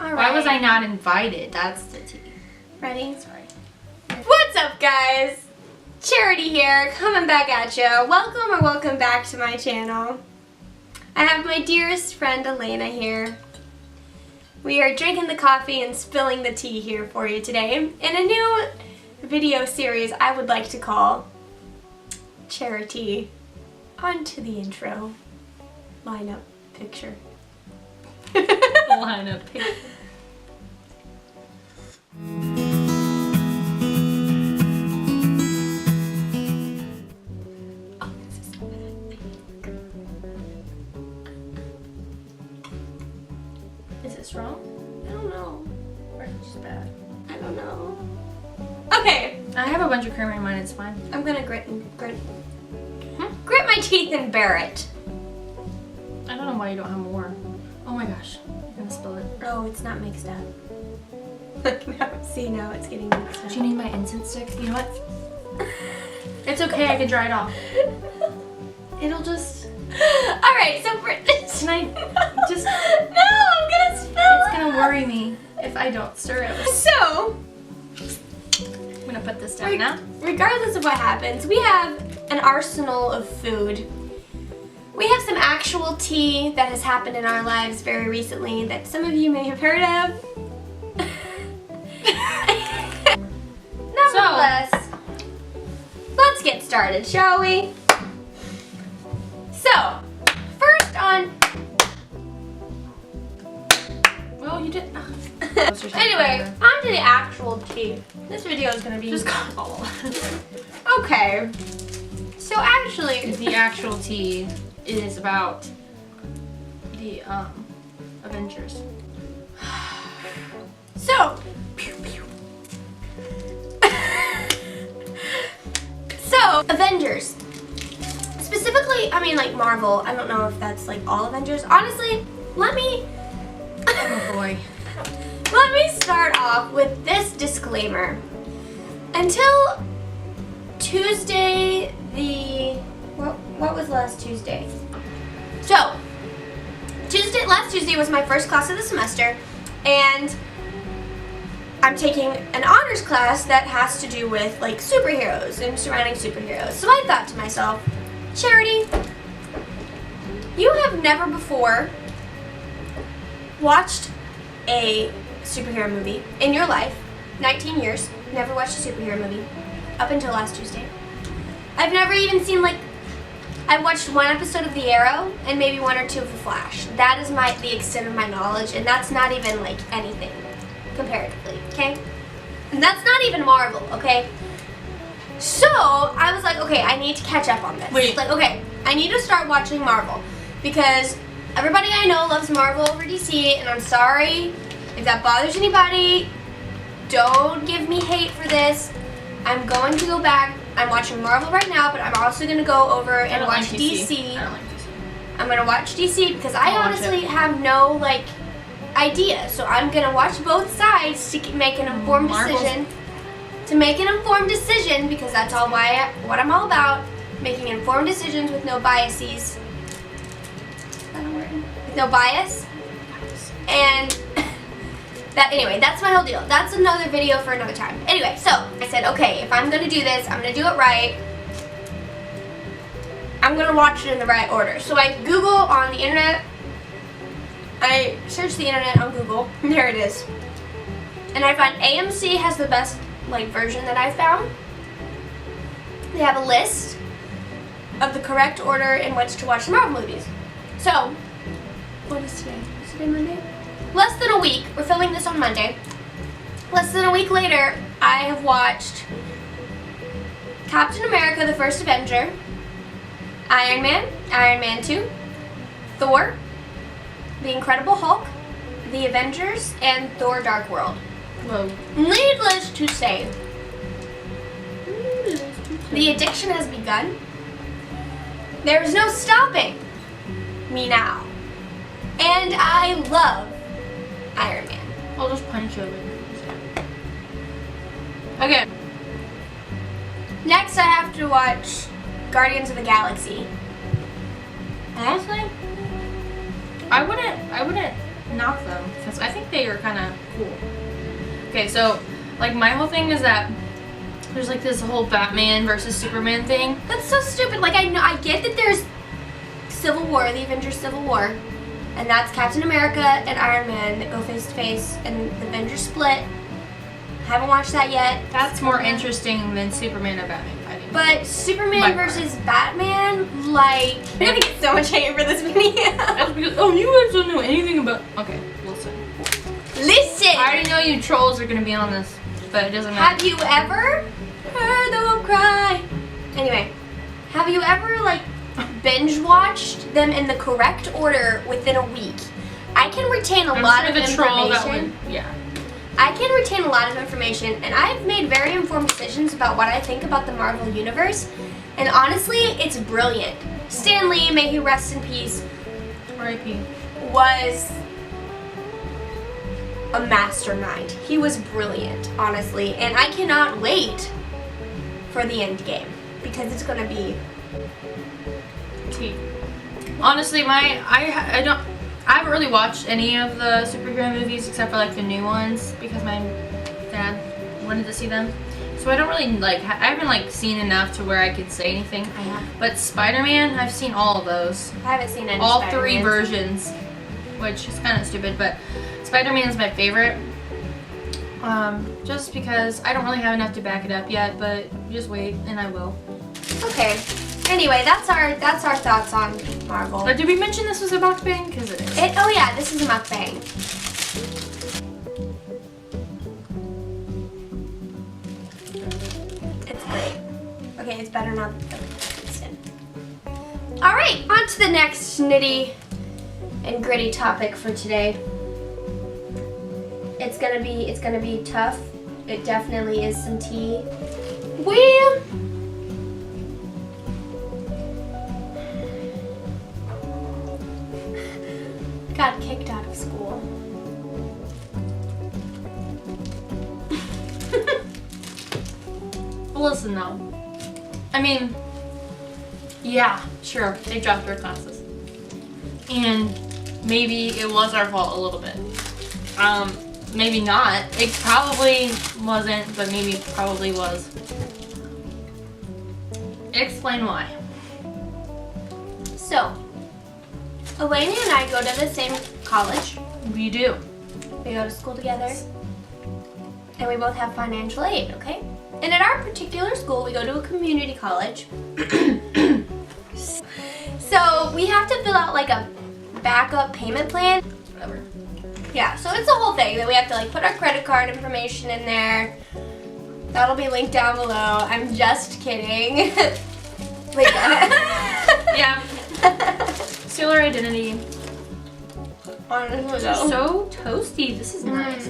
All right. Why was I not invited? That's the tea. Ready? Sorry. What's up, guys? Charity here, coming back at you. Welcome back to my channel. I have my dearest friend Alayna here. We are drinking the coffee and spilling the tea here for you today in a new video series I would like to call Chari-TEA. On to the intro. Lineup picture. Lineup picture. Is it strong? I don't know. Or is it just bad? I don't know. Okay. I have a bunch of creamer in mine, it's fine. I'm gonna grit my teeth and bear it. I don't know why you don't have more. Oh my gosh, you're gonna spill it. Oh, it's not mixed up. Look now, see now it's getting mixed up. Do you need my incense stick? You know what? It's okay, I can dry it off. It'll just... Alright, so for this... Can I just... No, I'm gonna spill It's gonna worry me if I don't stir it. So... I'm gonna put this down now. Regardless of what happens, we have an arsenal of food. We have some actual tea that has happened in our lives very recently that some of you may have heard of. Nevertheless, let's get started, shall we? So, first on... Well, you didn't... Anyway, on to the actual tea. This video is going to be... Just call. Okay. So actually... The actual tea is about the Avengers. So... So, Avengers. Specifically, I mean like Marvel. I don't know if that's like all Avengers. Honestly, let me... Oh boy. Let me start off with this disclaimer. Until Tuesday, what was last Tuesday? So, last Tuesday was my first class of the semester, and I'm taking an honors class that has to do with like superheroes and surrounding superheroes. So I thought to myself, Charity, you have never before watched a superhero movie in your life. 19 years, never watched a superhero movie up until last Tuesday. I've never even seen I watched one episode of The Arrow and maybe one or two of The Flash. That is the extent of my knowledge, and that's not even like anything comparatively, okay? And that's not even Marvel, okay? So I was like, okay, I need to catch up on this. Wait. Like, okay, I need to start watching Marvel because everybody I know loves Marvel over DC, and I'm sorry if that bothers anybody. Don't give me hate for this. I'm going to go back. I'm watching Marvel right now, but I'm also going to go over and watch DC. I don't like DC. I'm going to watch DC because I honestly have no, idea. So I'm going to watch both sides to make an informed decision. To make an informed decision, because that's what I'm all about. Making informed decisions with no biases. Is that a word? With no bias. And... Anyway, that's my whole deal. That's another video for another time. Anyway, so I said, okay, if I'm gonna do this, I'm gonna do it right. I'm gonna watch it in the right order. So I Google on the internet. I search the internet on Google. And there it is. And I find AMC has the best version that I found. They have a list of the correct order in which to watch Marvel movies. So, what is today? Is today Monday? Less than a week, we're filming this on Monday. Less than a week later, I have watched Captain America, the First Avenger, Iron Man, Iron Man 2, Thor, The Incredible Hulk, The Avengers, and Thor Dark World. Whoa. Needless to say, the addiction has begun. There is no stopping me now. And I love Iron Man. I'll just punch you over. Okay. Next, I have to watch Guardians of the Galaxy. Honestly, I wouldn't knock them because I think they are kind of cool. Okay, so like my whole thing is that there's like this whole Batman versus Superman thing. That's so stupid. Like I get that there's Civil War, the Avengers Civil War, and that's Captain America and Iron Man that go face to face, and the Avengers split. Haven't watched that yet. That's more interesting than Superman and Batman fighting. But Superman versus Batman, like, I'm gonna get so much hate for this video. That's because, oh, you guys don't know anything about. Okay, listen. Listen! I already know you trolls are gonna be on this, but it doesn't matter. Have you ever heard them cry? Anyway, have you ever, like, binge watched them in the correct order within a week? I can retain a lot of information. Yeah. I can retain a lot of information, and I've made very informed decisions about what I think about the Marvel Universe, and honestly, it's brilliant. Stan Lee, may he rest in peace, R.I.P. was a mastermind. He was brilliant, honestly, and I cannot wait for the end game, because it's gonna be T. Honestly, I haven't really watched any of the superhero movies except for like the new ones because my dad wanted to see them. So I don't really like. I haven't like seen enough to where I could say anything. I have. But Spider-Man, I've seen all of those. I haven't seen any. All three versions, which is kind of stupid. But Spider-Man is my favorite. Just because I don't really have enough to back it up yet. But just wait, and I will. Okay. Anyway, that's our thoughts on Marvel. But did we mention this was a mukbang? Because it is. Oh yeah, this is a mukbang. It's great. Okay, it's better now that it's in. Alright, on to the next nitty and gritty topic for today. It's gonna be tough. It definitely is some tea. We got kicked out of school. Listen though. I mean, yeah, sure, they dropped our classes. And maybe it was our fault a little bit. Maybe not. It probably wasn't, but maybe it probably was. Explain why. So, Alayna and I go to the same college. We do. We go to school together. And we both have financial aid, okay? And at our particular school, we go to a community college. So we have to fill out like a backup payment plan. Whatever. Yeah, so it's a whole thing that we have to like put our credit card information in there. That'll be linked down below. I'm just kidding. Like Yeah. Steal our identity. Honestly, So toasty. This is nice.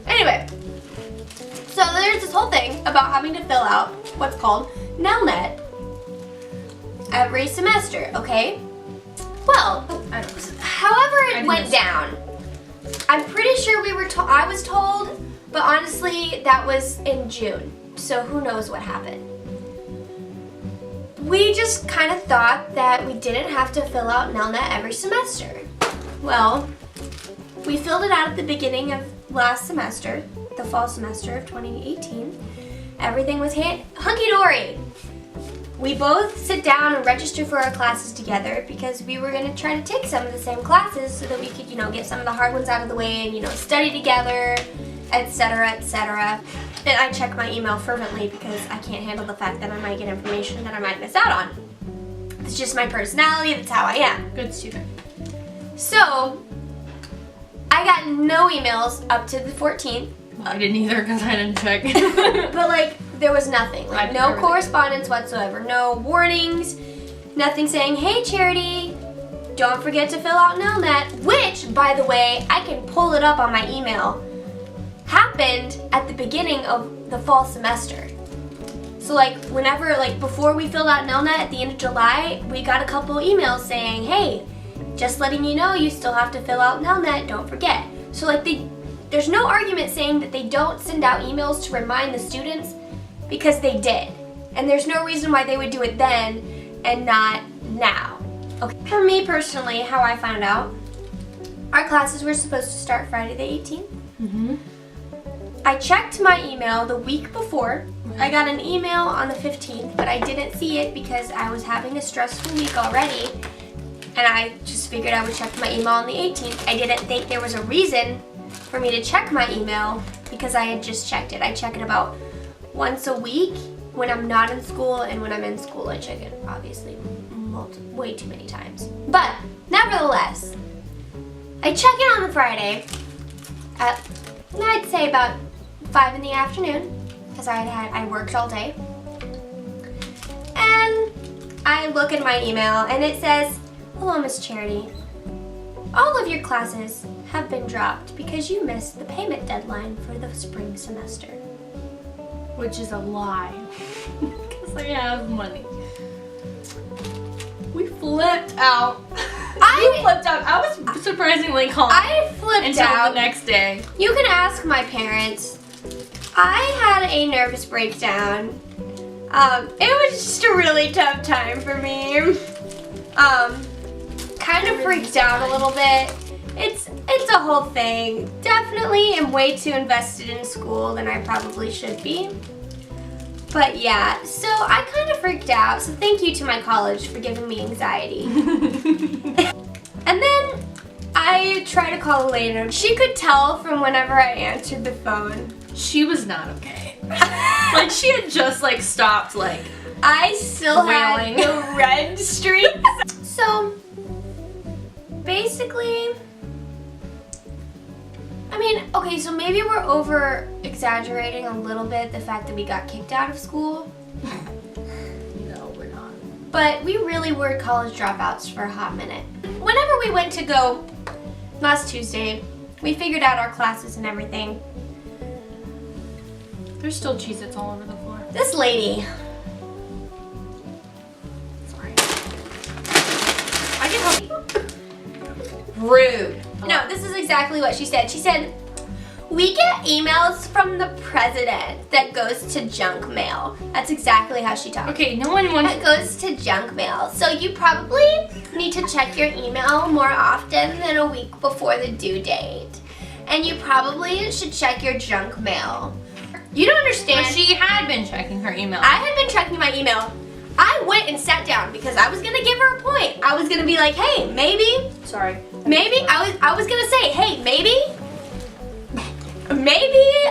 Anyway, so there's this whole thing about having to fill out what's called NELNET every semester, okay? Well, however it went down, I'm pretty sure I was told, but honestly, that was in June, so who knows what happened. We just kind of thought that we didn't have to fill out NELNET every semester. Well, we filled it out at the beginning of last semester, the fall semester of 2018. Everything was hunky-dory. We both sit down and register for our classes together because we were going to try to take some of the same classes so that we could, get some of the hard ones out of the way and, study together, etc., etc. And I check my email fervently because I can't handle the fact that I might get information that I might miss out on. It's just my personality, that's how I am. Good student. So, I got no emails up to the 14th. I didn't either because I didn't check. But there was nothing. No correspondence whatsoever. No warnings. Nothing saying, hey Charity, don't forget to fill out NELNET. Which, by the way, I can pull it up on my email. Happened at the beginning of the fall semester. So before we filled out NELNET at the end of July, we got a couple emails saying, hey, just letting you know you still have to fill out NELNET, don't forget. So there's no argument saying that they don't send out emails to remind the students because they did. And there's no reason why they would do it then and not now. Okay. For me personally, how I found out, our classes were supposed to start Friday the 18th. Mm-hmm. I checked my email the week before. I got an email on the 15th, but I didn't see it because I was having a stressful week already. And I just figured I would check my email on the 18th. I didn't think there was a reason for me to check my email because I had just checked it. I check it about once a week when I'm not in school, and when I'm in school I check it obviously way too many times. But nevertheless, I check it on the Friday at, I'd say about 5 in the afternoon because I worked all day. And I look at my email and it says, "Hello, Miss Charity. All of your classes have been dropped because you missed the payment deadline for the spring semester." Which is a lie. Because I have money. We flipped out. You flipped out. I was surprisingly calm. I flipped until out. the next day. You can ask my parents. I had a nervous breakdown. It was just a really tough time for me. Kind of freaked out a little bit. It's a whole thing. Definitely am way too invested in school than I probably should be. But yeah, so I kind of freaked out. So thank you to my college for giving me anxiety. And then I tried to call Alayna. She could tell from whenever I answered the phone. She was not okay. Like she had just like stopped like. I still wailing. had the red streaks. So basically, I mean, okay, so maybe we're over exaggerating a little bit the fact that we got kicked out of school. No, we're not. But we really were college dropouts for a hot minute. Whenever we went to go last Tuesday, we figured out our classes and everything. There's still Cheez-Its all over the floor. This lady. Sorry. I can help. Rude. No, this is exactly what she said. She said, "We get emails from the president that goes to junk mail." That's exactly how she talks. Okay, no one wants. It goes to junk mail. So you probably need to check your email more often than a week before the due date. And you probably should check your junk mail. You don't understand. But she had been checking her email. I had been checking my email. I went and sat down because I was gonna give her a point. I was gonna be like, "Hey, maybe." Sorry. Maybe I was gonna say, "Hey, maybe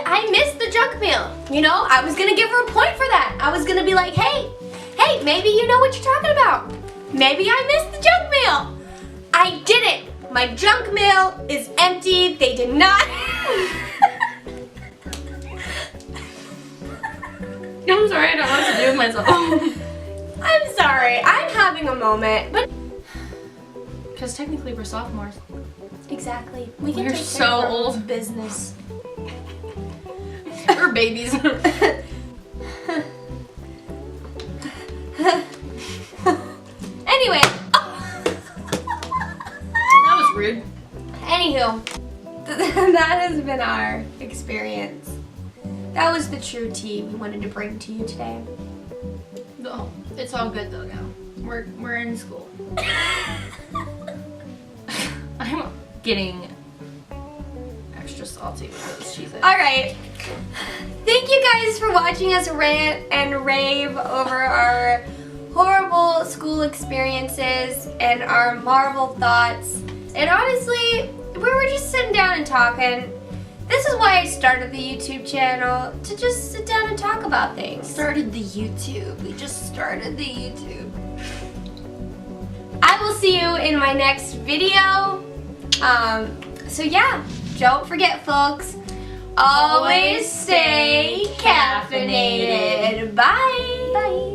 I missed the junk mail." You know, I was gonna give her a point for that. I was gonna be like, "Hey, maybe you know what you're talking about. Maybe I missed the junk mail." I didn't. My junk mail is empty. They did not. I'm sorry, I don't know what to do with myself. I'm sorry. I'm having a moment, but Because technically we're sophomores. exactly. We can We're take so care of our old. own business. We're babies. Anyway. That was rude. Anywho, that has been our experience. That was the true tea we wanted to bring to you today. No, it's all good though now. We're in school. I'm getting extra salty with those Cheez-Its. Alright. Thank you guys for watching us rant and rave over our horrible school experiences and our Marvel thoughts. And honestly, we were just sitting down and talking. This is why I started the YouTube channel, to just sit down and talk about things. Started the YouTube. We just started the YouTube. I will see you in my next video. So yeah, don't forget folks, always stay caffeinated. Bye. Bye.